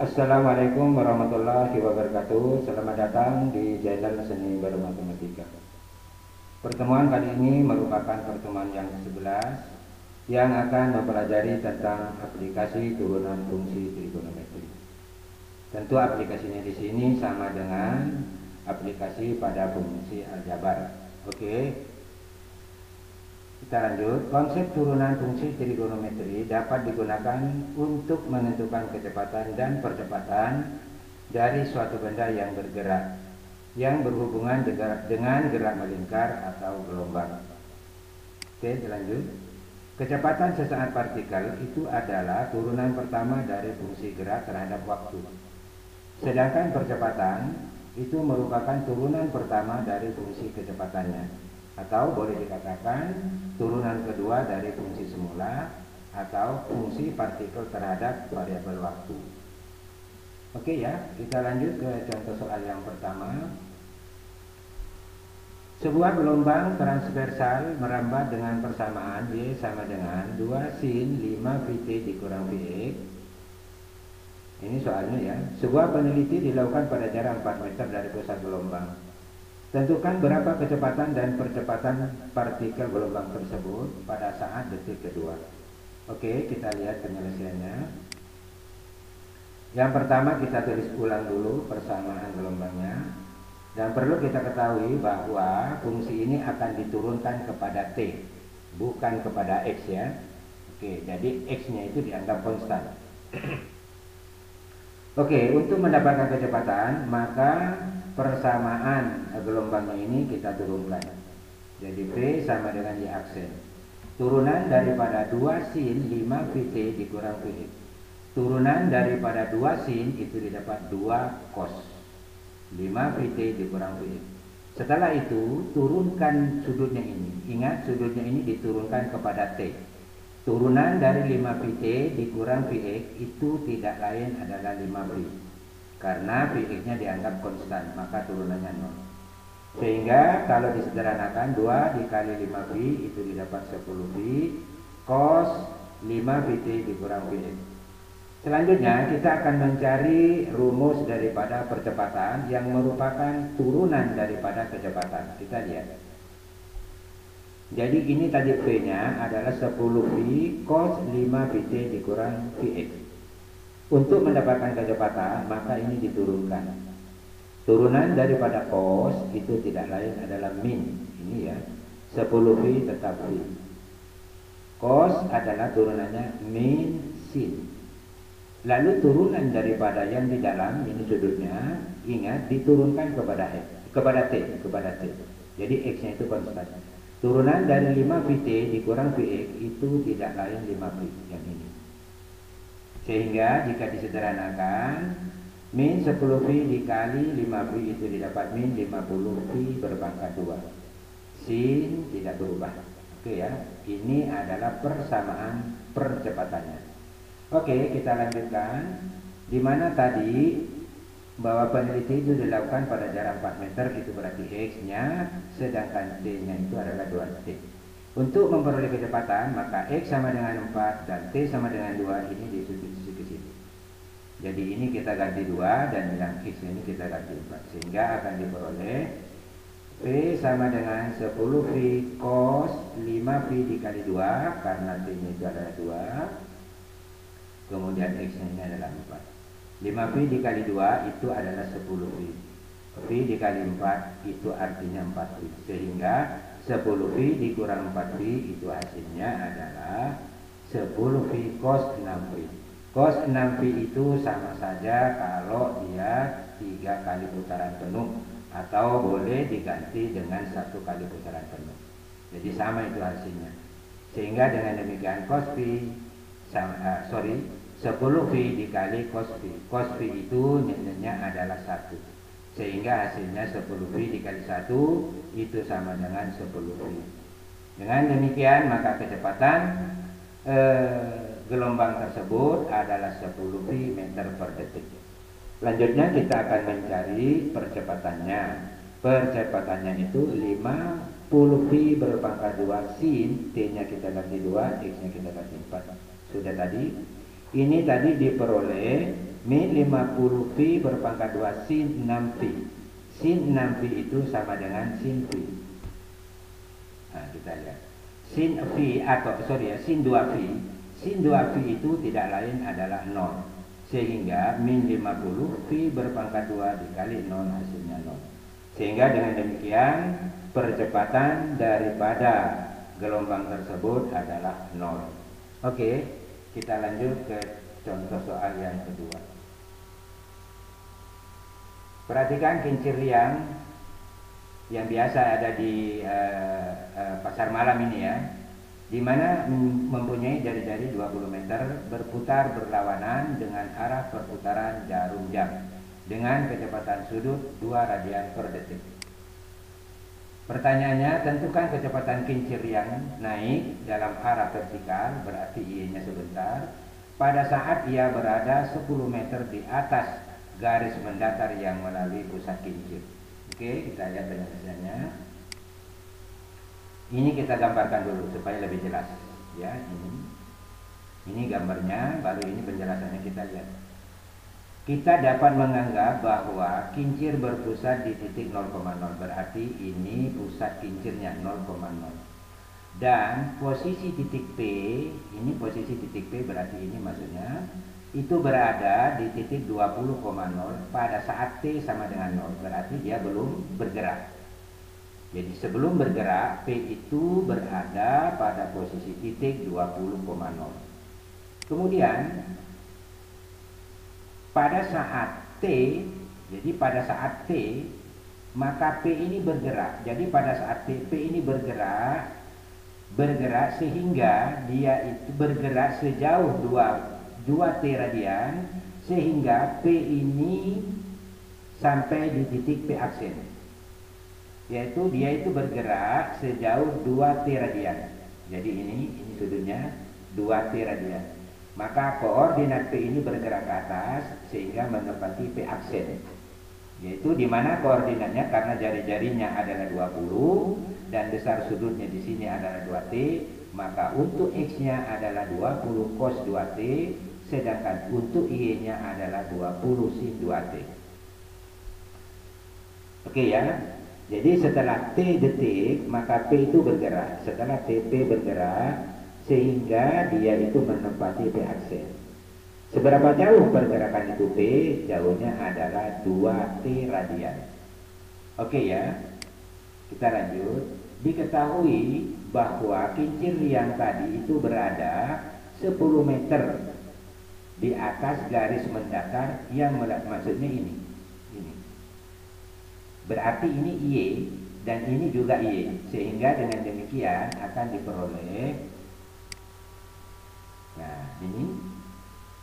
Assalamualaikum warahmatullahi wabarakatuh. Selamat datang di channel Seni Bermatematika. Pertemuan kali ini merupakan pertemuan yang ke-11 yang akan mempelajari tentang aplikasi turunan fungsi trigonometri. Tentu aplikasinya di sini sama dengan aplikasi pada fungsi aljabar. Oke. Kita lanjut. Konsep turunan fungsi trigonometri dapat digunakan untuk menentukan kecepatan dan percepatan dari suatu benda yang bergerak yang berhubungan dengan gerak melingkar atau gelombang. Oke, lanjut. Kecepatan sesaat partikel itu adalah turunan pertama dari fungsi gerak terhadap waktu. Sedangkan percepatan itu merupakan turunan pertama dari fungsi kecepatannya, atau boleh dikatakan turunan kedua dari fungsi semula atau fungsi partikel terhadap variabel waktu. Oke ya, kita lanjut ke contoh soal yang pertama. Sebuah gelombang transversal merambat dengan persamaan Y sama dengan 2 sin 5 Vt dikurang Vx. Ini soalnya ya. Sebuah peneliti dilakukan pada jarak 4 meter dari pusat gelombang. Tentukan berapa kecepatan dan percepatan partikel gelombang tersebut pada saat detik kedua. Oke, kita lihat penyelesaiannya. Yang pertama kita tulis ulang dulu persamaan gelombangnya. Dan perlu kita ketahui bahwa fungsi ini akan diturunkan kepada T, bukan kepada X ya. Oke, jadi X-nya itu dianggap konstan. Oke, untuk mendapatkan kecepatan, maka persamaan gelombangnya ini kita turunkan. Jadi V sama dengan Y aksen. Turunan daripada 2 sin 5 Vt dikurang Vx. Turunan daripada 2 sin itu didapat 2 cos 5 Vt dikurang Vx. Setelah itu turunkan sudutnya ini. Ingat, sudutnya ini diturunkan kepada T. Turunan dari 5 Vt dikurang Vx itu tidak lain adalah 5 V. Karena Vx-nya dianggap konstan, maka turunannya 0. Sehingga kalau disederhanakan 2 dikali 5V itu didapat 10V cos 5 Vt dikurang Vx. Selanjutnya kita akan mencari rumus daripada percepatan yang merupakan turunan daripada kecepatan. Kita lihat. Jadi ini tadi V-nya adalah 10V cos 5 Vt dikurang Vx. Untuk mendapatkan kecepatan, maka ini diturunkan. Turunan daripada cos itu tidak lain adalah min. Ini ya, 10V tetap V. Cos adalah turunannya min sin. Lalu turunan daripada yang di dalam, ini sudutnya, ingat diturunkan kepada X, kepada T. Jadi X-nya itu konstan. Turunan dari 5 Vt dikurang Vx itu tidak lain 5V yang ini. Sehingga jika disederhanakan, min 10V dikali 5V itu didapat min 50V berpangkat 2. Sin tidak berubah. Oke ya, ini adalah persamaan percepatannya. Oke, kita lanjutkan. Di mana tadi bahwa peneliti itu dilakukan pada jarak 4 meter, itu berarti X-nya, sedangkan T-nya itu adalah 2T. Untuk memperoleh kecepatan, maka X sama dengan 4 dan T sama dengan 2 ini disubstitusi ke situ. Jadi ini kita ganti 2 dan yang X ini kita ganti 4. Sehingga akan diperoleh V sama dengan 10V cos 5V dikali 2, karena T-nya itu adalah 2. Kemudian X-nya ini adalah 4. 5V dikali 2 itu adalah 10V. V dikali 4 itu artinya 4V. Sehingga 10V dikurang 4V itu hasilnya adalah 10V cos 6V. Cos 6V itu sama saja kalau dia 3 kali putaran penuh, atau boleh diganti dengan 1 kali putaran penuh. Jadi sama itu hasilnya. Sehingga dengan demikian cos V 10V dikali cos V. Cos V itu nilainya adalah 1. Sehingga hasilnya 10V dikali 1 itu sama dengan 10V. Dengan demikian maka kecepatan gelombang tersebut adalah 10V meter per detik. Selanjutnya kita akan mencari percepatannya. Percepatannya itu 50V berpangkat 2 sin, T-nya kita ganti 2, X-nya kita ganti 4. Sudah tadi. Ini tadi diperoleh Min 50 Pi berpangkat 2 sin 6 Pi. Sin 6 Pi itu sama dengan sin Pi. Nah, kita lihat. Sin Pi atau sin 2 Pi. Sin 2 Pi itu tidak lain adalah 0. Sehingga min 50 Pi berpangkat 2 dikali 0 hasilnya 0. Sehingga dengan demikian percepatan daripada gelombang tersebut adalah 0. Oke, kita lanjut ke contoh soal yang kedua. Perhatikan kincir liang yang biasa ada di pasar malam ini ya, di mana mempunyai jari-jari 20 meter berputar berlawanan dengan arah perputaran jarum jam dengan kecepatan sudut 2 radian per detik. Pertanyaannya, tentukan kecepatan kincir yang naik dalam arah vertikal, berarti I-nya sebentar, pada saat ia berada 10 meter di atas garis mendatar yang melalui pusat kincir. Oke, kita lihat penjelasannya. Ini kita gambarkan dulu supaya lebih jelas ya. Ini gambarnya, baru ini penjelasannya kita lihat. Kita dapat menganggap bahwa kincir berpusat di titik 0,0, berarti ini pusat kincirnya 0,0. Dan posisi titik P, ini posisi titik P berarti ini maksudnya itu berada di titik 20,0 pada saat T sama dengan 0, berarti dia belum bergerak. Jadi sebelum bergerak, P itu berada pada posisi titik 20,0. Kemudian pada saat T, jadi pada saat T, maka P ini bergerak. Jadi pada saat P ini bergerak sehingga dia itu bergerak sejauh 2T radian, sehingga P ini sampai di titik P aksen. Yaitu dia itu bergerak sejauh 2T radian. Jadi ini sudutnya 2T radian. Maka koordinat P ini bergerak ke atas sehingga menepati P aksen. Yaitu di mana koordinatnya, karena jari-jarinya adalah 20 dan besar sudutnya di sini adalah 2T, maka untuk X-nya adalah 20 cos 2T, sedangkan untuk Y-nya adalah 20 sin 2T. Oke ya. Jadi setelah T detik, maka P itu bergerak. Setelah TP bergerak, sehingga dia itu menempati P aksen. Seberapa jauh pergerakan itu P? Jauhnya adalah 2T radian. Oke ya, kita lanjut. Diketahui bahwa kincir liang tadi itu berada 10 meter di atas garis mendatar yang maksudnya ini. Berarti ini Y dan ini juga Y. Sehingga dengan demikian akan diperoleh, nah ini,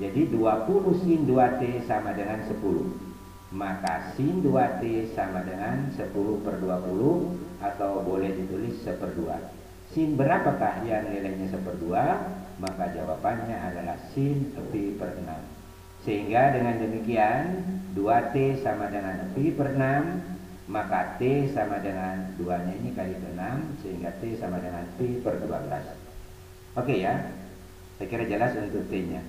jadi 20 sin 2T sama dengan 10. Maka sin 2T sama dengan 10 per 20, atau boleh ditulis 1/2. Sin berapakah yang nilainya 1/2? Maka jawabannya adalah sin Pi per 6. Sehingga dengan demikian 2T sama dengan Pi per 6, maka T sama dengan 2-nya ini kali ke 6, sehingga T sama dengan Pi per 12. Oke ya. Saya kira jelas untuk T-nya.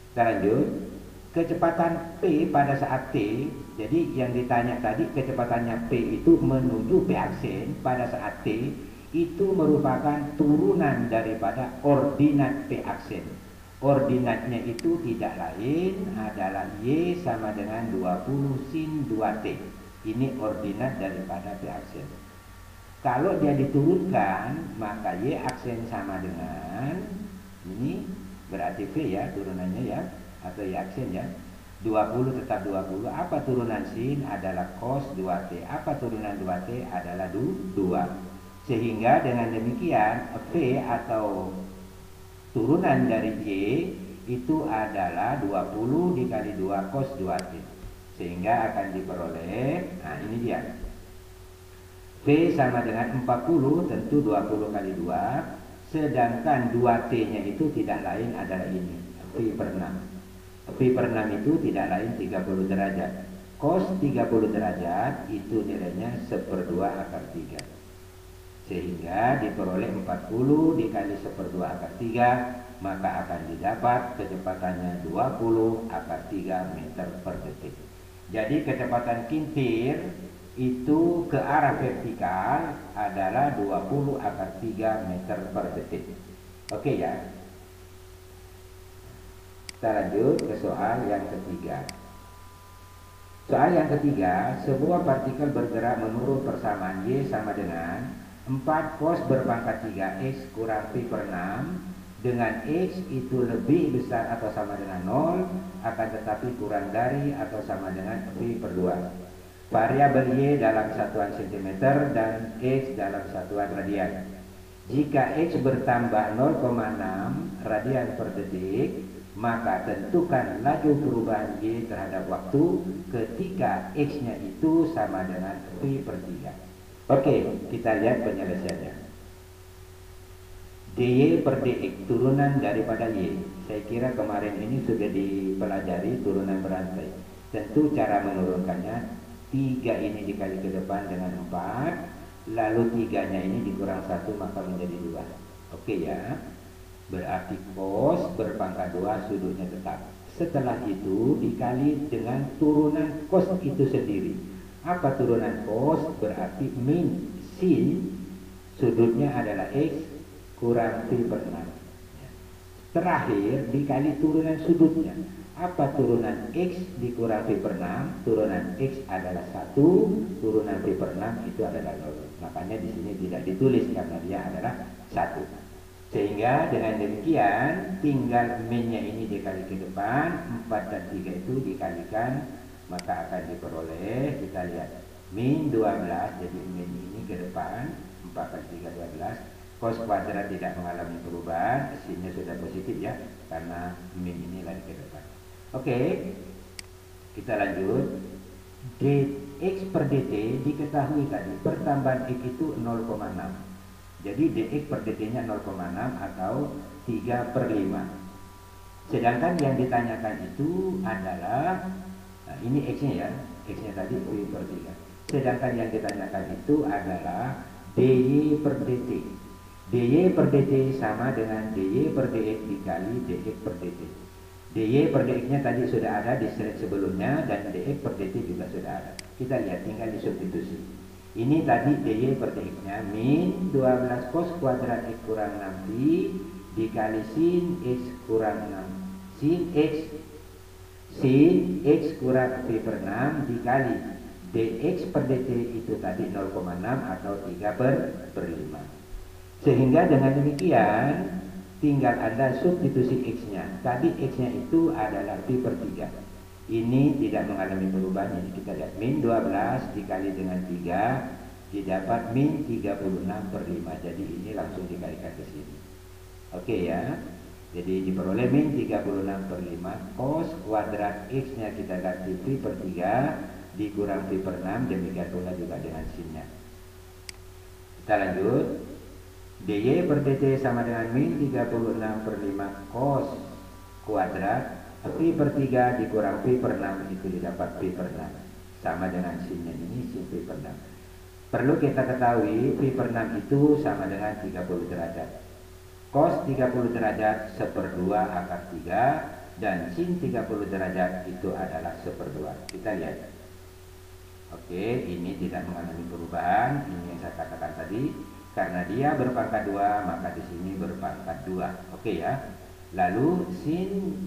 Kita lanjut. Kecepatan P pada saat T, jadi yang ditanya tadi kecepatannya P itu menuju P aksen pada saat T, itu merupakan turunan daripada ordinat P aksen. Ordinatnya itu tidak lain adalah Y sama dengan 20 sin 2T. Ini ordinat daripada P aksen. Kalau dia diturunkan, maka Y aksen sama dengan ini, berarti V ya turunannya ya, atau Y aksen ya, 20 tetap 20. Apa turunan sin? Adalah cos 2T. Apa turunan 2T? Adalah 2. Sehingga dengan demikian V atau turunan dari Y itu adalah 20 dikali 2 cos 2T. Sehingga akan diperoleh, nah ini dia, V sama dengan 40, tentu 20 kali 2, sedangkan 2T-nya itu tidak lain adalah ini, Pi per 6. Pi per 6 itu tidak lain 30 derajat. Cos 30 derajat itu nilainya 1/2 akar 3. Sehingga diperoleh 40 dikali 1/2 akar 3 maka akan didapat kecepatannya 20 akar 3 meter per detik. Jadi kecepatan kintir itu ke arah vertikal adalah 20 akar 3 meter per detik. Oke ya. Kita lanjut ke soal yang ketiga. Soal yang ketiga, sebuah partikel bergerak menurut persamaan Y sama dengan 4 cos berpangkat 3x kurang pi per 6 dengan x itu lebih besar atau sama dengan 0, akan tetapi kurang dari atau sama dengan pi per 2. Variabel Y dalam satuan cm dan x dalam satuan radian. Jika x bertambah 0,6 radian per detik, maka tentukan laju perubahan Y terhadap waktu ketika x-nya itu sama dengan pi per 3. Oke, kita lihat penyelesaiannya. dy per dx turunan daripada y. Saya kira kemarin ini sudah dipelajari turunan berantai. Tentu cara menurunkannya, 3 ini dikali ke depan dengan 4, lalu 3-nya ini dikurang 1 maka menjadi 2. Oke ya. Berarti cos berpangkat 2 sudutnya tetap. Setelah itu dikali dengan turunan cos itu sendiri. Apa turunan cos? Berarti min sin sudutnya adalah x kurang pi per 6. Terakhir dikali turunan sudutnya. Apa turunan x dikurang pi per 6? Turunan x adalah 1, turunan pi per 6 itu adalah 0. Makanya di sini tidak ditulis karena dia adalah 1. Sehingga dengan demikian tinggal min-nya ini dikali ke depan, 4 dan 3 itu dikalikan, maka akan diperoleh, kita lihat, min 12, jadi min ini ke depan, 4 kali 3 12, cos kuadrat tidak mengalami perubahan, sinnya sudah positif ya, karena min ini lari ke depan. Oke, kita lanjut. dx per dt diketahui tadi, pertambahan x itu 0,6. Jadi dx per dt-nya 0,6 atau 3 per 5. Sedangkan yang ditanyakan itu adalah, nah ini x-nya ya, x-nya tadi pi per 3. Sedangkan yang ditanyakan itu adalah dy per dt. dy per dt sama dengan dy per dx dikali dx per dt. dy per dx-nya tadi sudah ada di slide sebelumnya dan dx per dt juga sudah ada. Kita lihat, tinggal disubstitusi. Ini tadi dy per dx-nya min 12 cos kuadrat x kurang 6pi dikali sin x kurang 6. Sin x kurang pi per 6 dikali dx per dt itu tadi 0,6 atau 3 per 5. Sehingga dengan demikian tinggal Anda substitusi x-nya. Tadi x-nya itu adalah pi per 3. Ini tidak mengalami perubahan. Jadi kita lihat min 12 dikali dengan 3 didapat min 36 per 5. Jadi ini langsung dikalikan ke sini. Oke ya. Jadi diperoleh min 36 per 5 cos kuadrat x-nya kita ganti pi per 3 dikurang pi per 6. Demikian pula juga dengan sinnya. Kita lanjut. dy per dt sama dengan min 36 per 5 cos kuadrat pi per 3 dikurang pi per 6 itu didapat pi per 6. Sama dengan sinnya ini, sin pi per 6. Perlu kita ketahui pi per 6 itu sama dengan 30 derajat. Cos 30 derajat 1/2 akar 3 dan sin 30 derajat itu adalah 1/2. Kita lihat. Oke, ini tidak mengalami perubahan. Ini yang saya katakan tadi. Karena dia berpangkat 2, maka di sini berpangkat 2. Oke ya. Lalu sin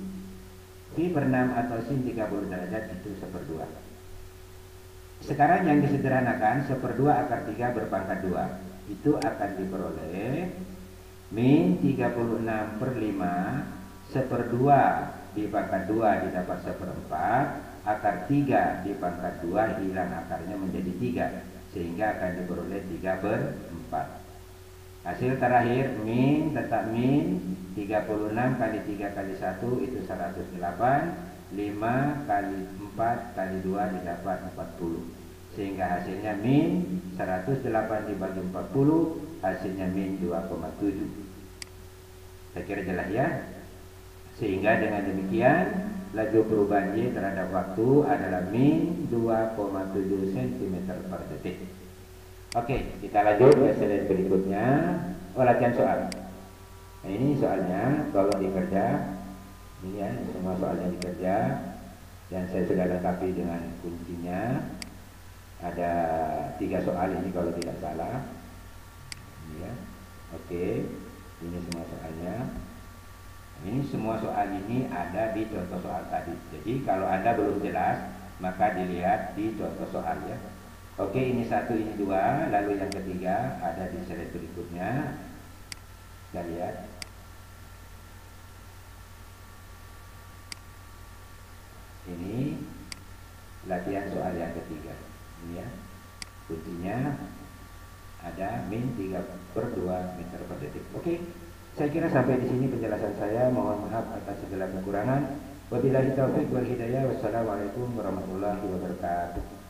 pi per 6 atau sin 30 derajat itu 1/2. Sekarang yang disederhanakan 1/2 akar 3 berpangkat 2. Itu akan diperoleh min 36 per 5 1/2 dipangkat 2 didapat 1/4, akar 3 dipangkat 2 hilang akarnya menjadi 3, sehingga akan diperoleh 3/4. Hasil terakhir min tetap min 36 kali 3 kali 1 itu 108, 5 kali 4 kali 2 didapat 40, sehingga hasilnya min 108 dibagi 40 hasilnya min 2,7. Saya kira jelas ya. Sehingga dengan demikian laju perubahan Y terhadap waktu adalah min 2,7 cm per detik. Oke, kita lanjut ke slide berikutnya. Latihan soal. Nah, ini soalnya kalau dikerja, ini ya, semua soalnya dikerja, dan saya sudah lengkapi dengan kuncinya. Ada 3 soal ini kalau tidak salah. Ini ya, oke, ini semua soalnya. Ini semua soal ini ada di contoh soal tadi. Jadi kalau Anda belum jelas, maka dilihat di contoh soal ya. Oke, ini 1, ini 2, lalu yang ketiga ada di slide berikutnya. Kita lihat. Ini latihan soal yang ketiga. Ini ya. Kuncinya ada min 3/2 meter per detik. Oke. Saya kira sampai di sini penjelasan saya. Mohon maaf atas segala kekurangan. Wabillahi taufik wal hidayah. Wassalamualaikum warahmatullahi wabarakatuh.